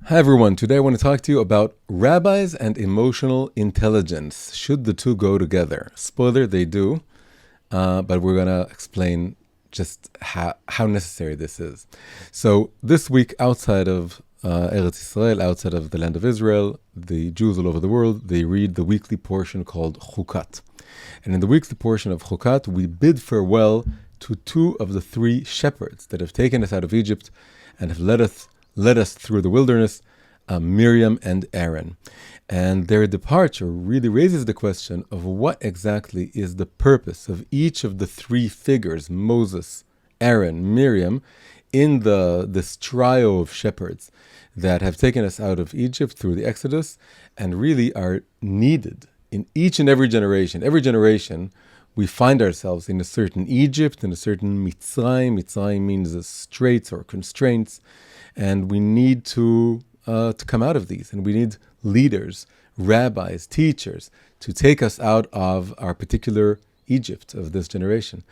Hi everyone, today I want to talk to you about rabbis and emotional intelligence. Should the two go together? Spoiler, they do, but we're going to explain just how necessary this is. So this week, outside of Eretz Israel, outside of the land of Israel, the Jews all over the world, they read the weekly portion called Chukat. And in the weekly portion of Chukat, we bid farewell to two of the three shepherds that have taken us out of Egypt and have led us through the wilderness, Miriam and Aaron. And their departure really raises the question of what exactly is the purpose of each of the three figures, Moses, Aaron, Miriam, in this trio of shepherds that have taken us out of Egypt through the Exodus and really are needed in each and every generation. Every generation, we find ourselves in a certain Egypt, in a certain Mitzrayim. Mitzrayim means the straits or constraints, and we need to come out of these. And we need leaders, rabbis, teachers to take us out of our particular Egypt of this generation.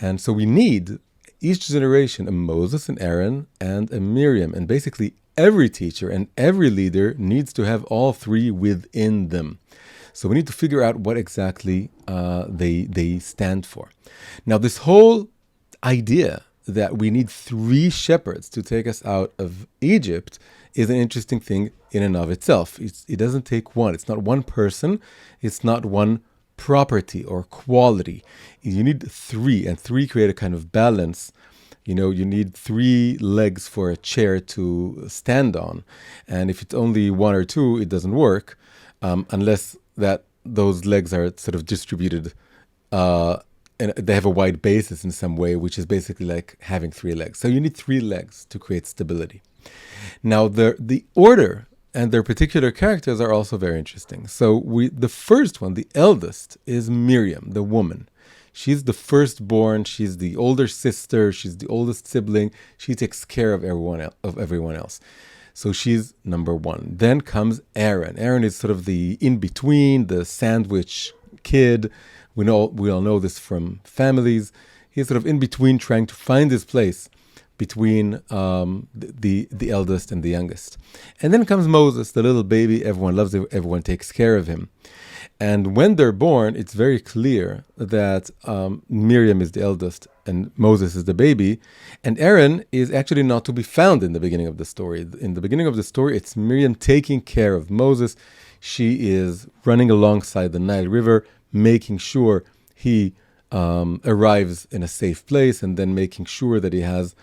And so we need each generation a Moses, an Aaron, and a Miriam. And basically every teacher and every leader needs to have all three within them. So we need to figure out what exactly they stand for. Now, this whole idea that we need three shepherds to take us out of Egypt is an interesting thing in and of itself. It doesn't take one. It's not one person. It's not one property or quality. You need three, and three create a kind of balance. You need three legs for a chair to stand on. And if it's only one or two, it doesn't work, unless that those legs are sort of distributed and they have a wide basis in some way, which is basically like having three legs. So you need three legs to create stability. Now, the order and their particular characters are also very interesting. So the first one, the eldest, is Miriam, the woman. She's the firstborn. She's the older sister. She's the oldest sibling. She takes care of everyone else. So she's number one. Then comes Aaron. Aaron is sort of the in-between, the sandwich kid. We all know this from families. He's sort of in between, trying to find his place between the eldest and the youngest. And then comes Moses, the little baby. Everyone loves him. Everyone takes care of him. And when they're born, it's very clear that Miriam is the eldest and Moses is the baby. And Aaron is actually not to be found in the beginning of the story. In the beginning of the story, it's Miriam taking care of Moses. She is running alongside the Nile River, making sure he arrives in a safe place, and then making sure that he has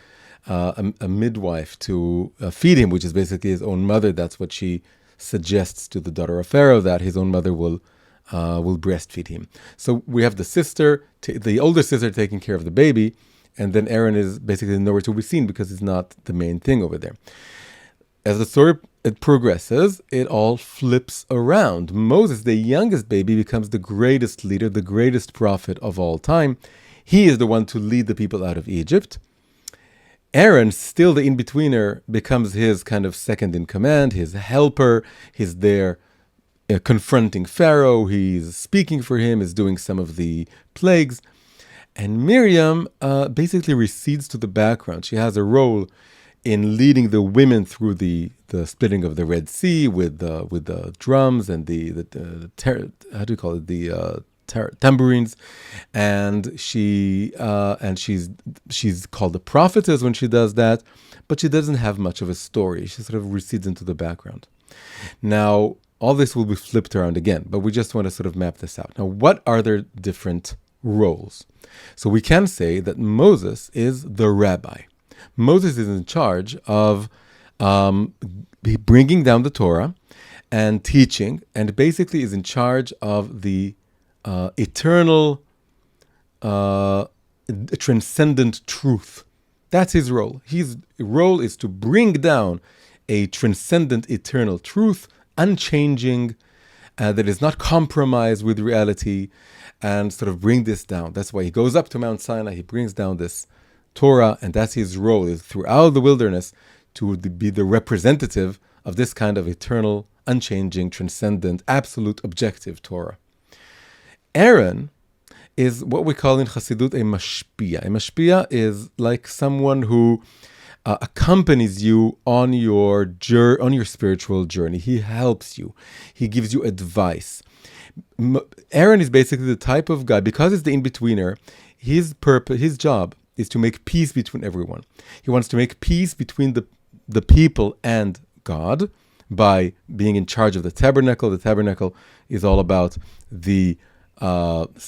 a midwife to feed him, which is basically his own mother. That's what she suggests to the daughter of Pharaoh, that his own mother will breastfeed him. So we have the older sister taking care of the baby, and then Aaron is basically nowhere to be seen because he's not the main thing over there. As the story progresses, it all flips around. Moses, the youngest baby, becomes the greatest leader, the greatest prophet of all time. He is the one to lead the people out of Egypt. Aaron, still the in-betweener, becomes his kind of second in command, his helper. He's there confronting Pharaoh. He's speaking for him, is doing some of the plagues. And Miriam basically recedes to the background. She has a role in leading the women through the splitting of the Red Sea with the drums and tambourines, and she's called a prophetess when she does that, but she doesn't have much of a story. She sort of recedes into the background. Now, all this will be flipped around again, but we just want to sort of map this out. Now, what are their different roles? So we can say that Moses is the rabbi. Moses is in charge of bringing down the Torah and teaching, and basically is in charge of the eternal, transcendent truth. That's his role. His role is to bring down a transcendent, eternal truth, unchanging, that is not compromised with reality, and sort of bring this down. That's why he goes up to Mount Sinai. He brings down this Torah, and that's his role, is throughout the wilderness to be the representative of this kind of eternal, unchanging, transcendent, absolute, objective Torah. Aaron is what we call in Chassidut a mashpia. A mashpia is like someone who accompanies you on your spiritual journey. He helps you. He gives you advice. Aaron is basically the type of guy, because he's the in-betweener, his purpose, his job is to make peace between everyone. He wants to make peace between the people and God by being in charge of the tabernacle. The tabernacle is all about the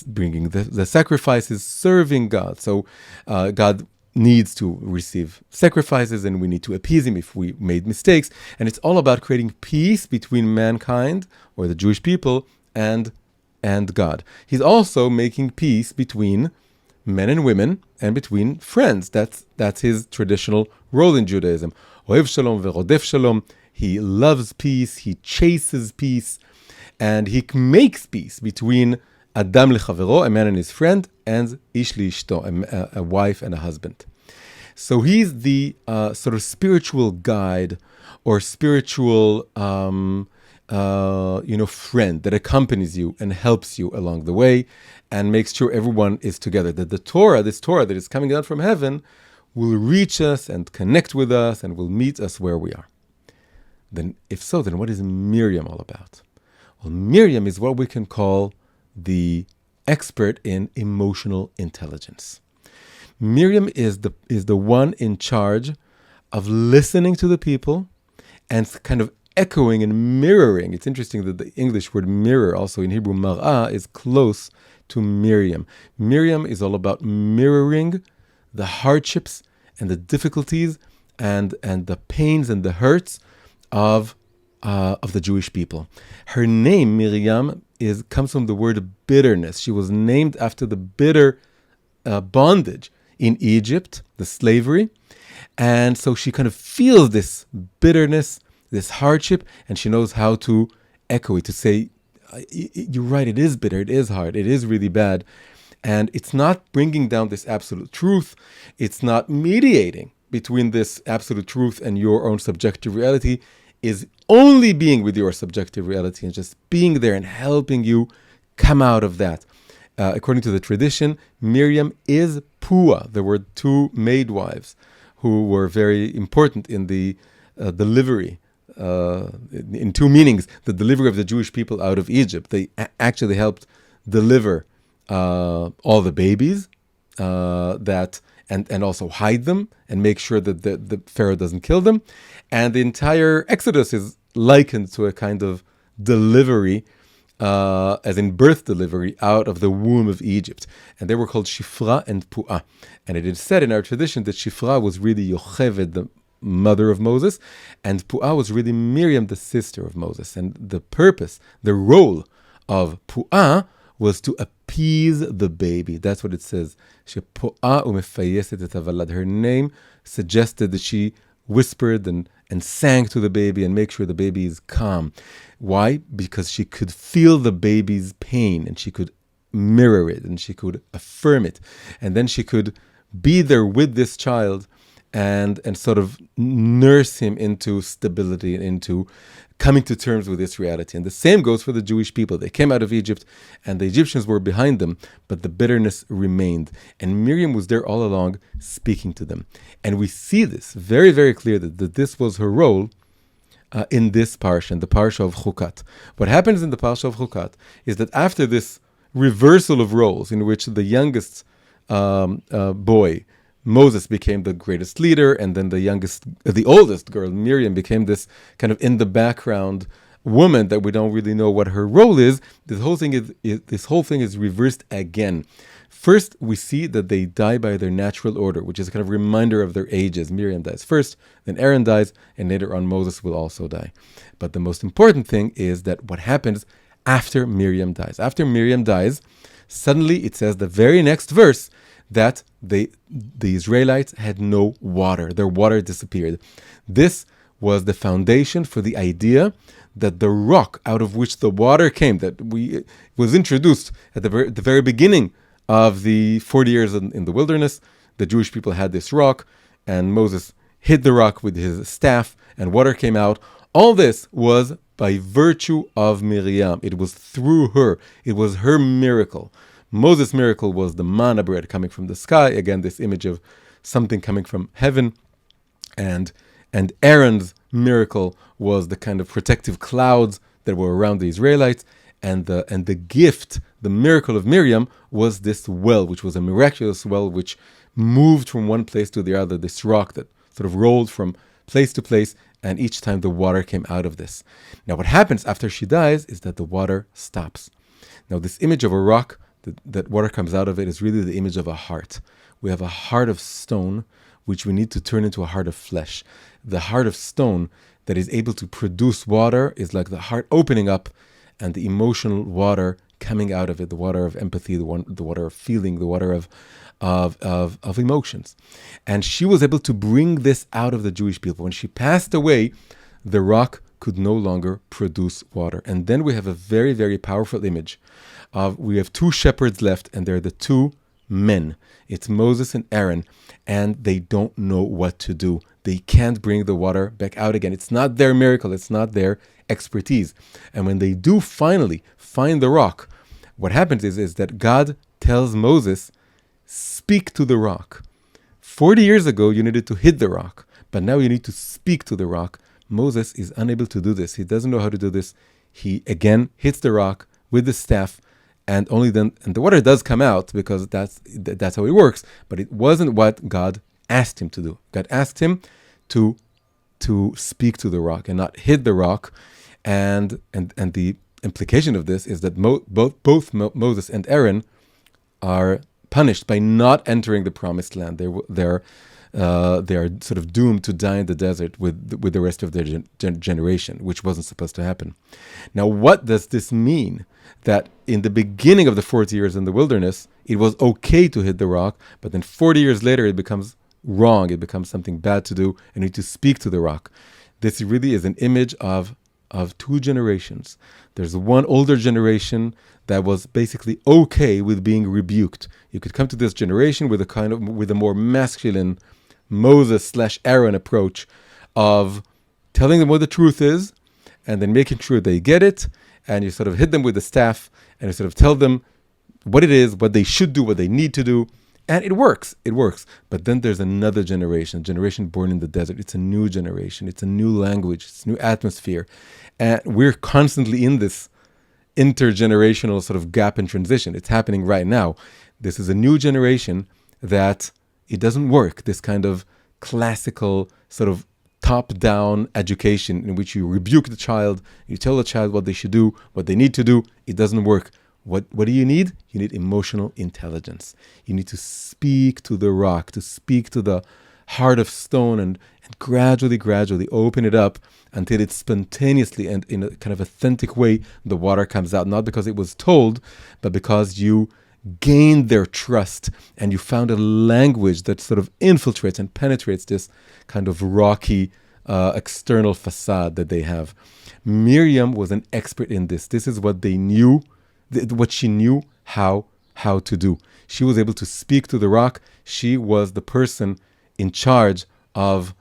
bringing the sacrifices, serving God. So God needs to receive sacrifices, and we need to appease him if we made mistakes. And it's all about creating peace between mankind, or the Jewish people, and God. He's also making peace between men and women and between friends. That's his traditional role in Judaism. Ohev shalom verodef shalom. He loves peace, he chases peace, and he makes peace between Adam lechavero, a man and his friend, and ish liishto, a wife and a husband. So he's the sort of spiritual guide or spiritual friend that accompanies you and helps you along the way and makes sure everyone is together. That this Torah that is coming down from heaven, will reach us and connect with us and will meet us where we are. Then, if so, then what is Miriam all about? Well, Miriam is what we can call the expert in emotional intelligence. Miriam is the one in charge of listening to the people and kind of echoing and mirroring. It's interesting that the English word mirror, also in Hebrew mar'ah, is close to Miriam. Miriam is all about mirroring the hardships and the difficulties and the pains and the hurts of the Jewish people. Her name, Miriam, comes from the word bitterness. She was named after the bitter bondage in Egypt, the slavery. And so she kind of feels this bitterness, this hardship, and she knows how to echo it, to say, you're right, it is bitter, it is hard, it is really bad. And it's not bringing down this absolute truth. It's not mediating between this absolute truth and your own subjective reality. Is only being with your subjective reality and just being there and helping you come out of that. According to the tradition, Miriam is Pua. There were two maidwives who were very important in the delivery, in two meanings, the delivery of the Jewish people out of Egypt. They actually helped deliver all the babies and also hide them and make sure that the Pharaoh doesn't kill them. And the entire Exodus is likened to a kind of delivery, as in birth delivery, out of the womb of Egypt. And they were called Shifra and Pu'ah. And it is said in our tradition that Shifra was really Yocheved, the mother of Moses, and Pu'ah was really Miriam, the sister of Moses. And the purpose, the role of Pu'ah was to appease the baby. That's what it says. Her name suggested that she whispered and sang to the baby and make sure the baby is calm. Why? Because she could feel the baby's pain and she could mirror it and she could affirm it. And then she could be there with this child and sort of nurse him into stability and into coming to terms with this reality. And the same goes for the Jewish people. They came out of Egypt and the Egyptians were behind them, but the bitterness remained. And Miriam was there all along speaking to them. And we see this very, very clear that this was her role in this parsha, in the parsha of Chukat. What happens in the parsha of Chukat is that after this reversal of roles in which the youngest boy, Moses, became the greatest leader, and then the oldest girl, Miriam, became this kind of in the background woman that we don't really know what her role is. This whole thing is reversed again. First, we see that they die by their natural order, which is a kind of reminder of their ages. Miriam dies first, then Aaron dies, and later on Moses will also die. But the most important thing is that what happens after Miriam dies. After Miriam dies, suddenly it says the very next verse that the Israelites had no water. Their water disappeared. This was the foundation for the idea that the rock out of which the water came, was introduced at the very beginning of the 40 years in the wilderness. The Jewish people had this rock, and Moses hit the rock with his staff, and water came out. All this was by virtue of Miriam. It was through her. It was her miracle. Moses' miracle was the manna bread coming from the sky. Again, this image of something coming from heaven. And Aaron's miracle was the kind of protective clouds that were around the Israelites, and the gift, the miracle of Miriam, was this well, which was a miraculous well which moved from one place to the other, this rock that sort of rolled from place to place, and each time the water came out of this. Now what happens after she dies is that the water stops. Now this image of a rock, that water comes out of it, is really the image of a heart. We have a heart of stone, which we need to turn into a heart of flesh. The heart of stone that is able to produce water is like the heart opening up and the emotional water coming out of it, the water of empathy, the water of feeling, the water of emotions. And she was able to bring this out of the Jewish people. When she passed away, the rock could no longer produce water. And then we have a very, very powerful image of, we have two shepherds left, and they're the two men. It's Moses and Aaron, and they don't know what to do. They can't bring the water back out again. It's not their miracle. It's not their expertise. And when they do finally find the rock, what happens is that God tells Moses, speak to the rock. 40 years ago, you needed to hit the rock, but now you need to speak to the rock. Moses is unable to do this. He doesn't know how to do this. He again hits the rock with the staff, and only then, and the water does come out, because that's how it works. But it wasn't what God asked him to do. God asked him to speak to the rock and not hit the rock. And the implication of this is that both Moses and Aaron are punished by not entering the promised land. They are sort of doomed to die in the desert with the rest of their generation, which wasn't supposed to happen. Now, what does this mean? That in the beginning of the 40 years in the wilderness, it was okay to hit the rock, but then 40 years later, it becomes wrong. It becomes something bad to do, and you need to speak to the rock. This really is an image of two generations. There's one older generation that was basically okay with being rebuked. You could come to this generation with a more masculine Moses/Aaron approach of telling them what the truth is, and then making sure they get it. And you sort of hit them with the staff, and you sort of tell them what it is, what they should do, what they need to do. And it works. But then there's another generation born in the desert. It's a new generation. It's a new language. It's a new atmosphere. And we're constantly in this intergenerational sort of gap and transition. It's happening right now. This is a new generation that it doesn't work. This kind of classical sort of top-down education in which you rebuke the child, you tell the child what they should do, what they need to do. It doesn't work. What do you need? You need emotional intelligence. You need to speak to the rock, to speak to the heart of stone, and gradually open it up until it's spontaneously and in a kind of authentic way, the water comes out, not because it was told, but because you gained their trust and you found a language that sort of infiltrates and penetrates this kind of rocky external facade that they have. Miriam was an expert in this. This is what they knew, what she knew how to do. She was able to speak to the rock. She was the person in charge of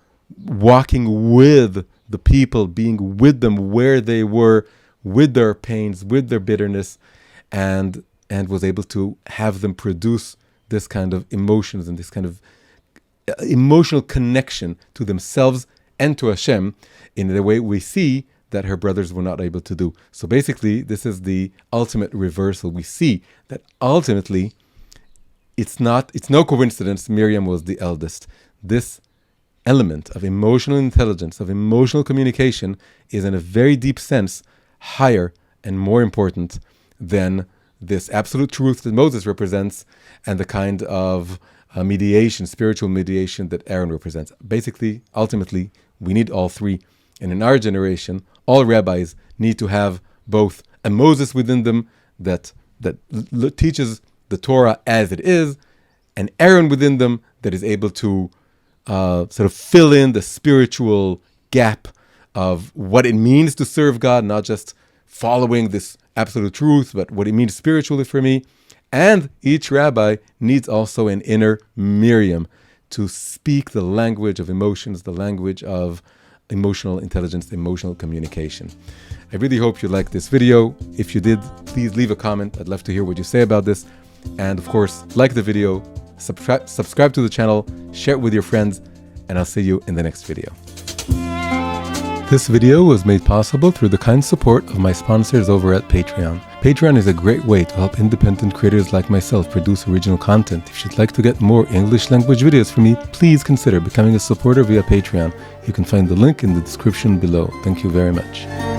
walking with the people, being with them where they were, with their pains, with their bitterness, and was able to have them produce this kind of emotions and this kind of emotional connection to themselves and to Hashem in the way we see that her brothers were not able to do. So basically, this is the ultimate reversal. We see that ultimately, it's no coincidence Miriam was the eldest. This element of emotional intelligence, of emotional communication, is in a very deep sense higher and more important than this absolute truth that Moses represents and the kind of mediation, spiritual mediation that Aaron represents. Basically, ultimately, we need all three. And in our generation, all rabbis need to have both a Moses within them that teaches the Torah as it is, and Aaron within them that is able to sort of fill in the spiritual gap of what it means to serve God, not just following this absolute truth, but what it means spiritually for me. And each rabbi needs also an inner Miriam to speak the language of emotions, the language of emotional intelligence, emotional communication. I really hope you liked this video. If you did, please leave a comment. I'd love to hear what you say about this. And of course, like the video, subscribe to the channel, share it with your friends, and I'll see you in the next video. This video was made possible through the kind support of my sponsors over at Patreon. Patreon is a great way to help independent creators like myself produce original content. If you'd like to get more English language videos from me, please consider becoming a supporter via Patreon. You can find the link in the description below. Thank you very much.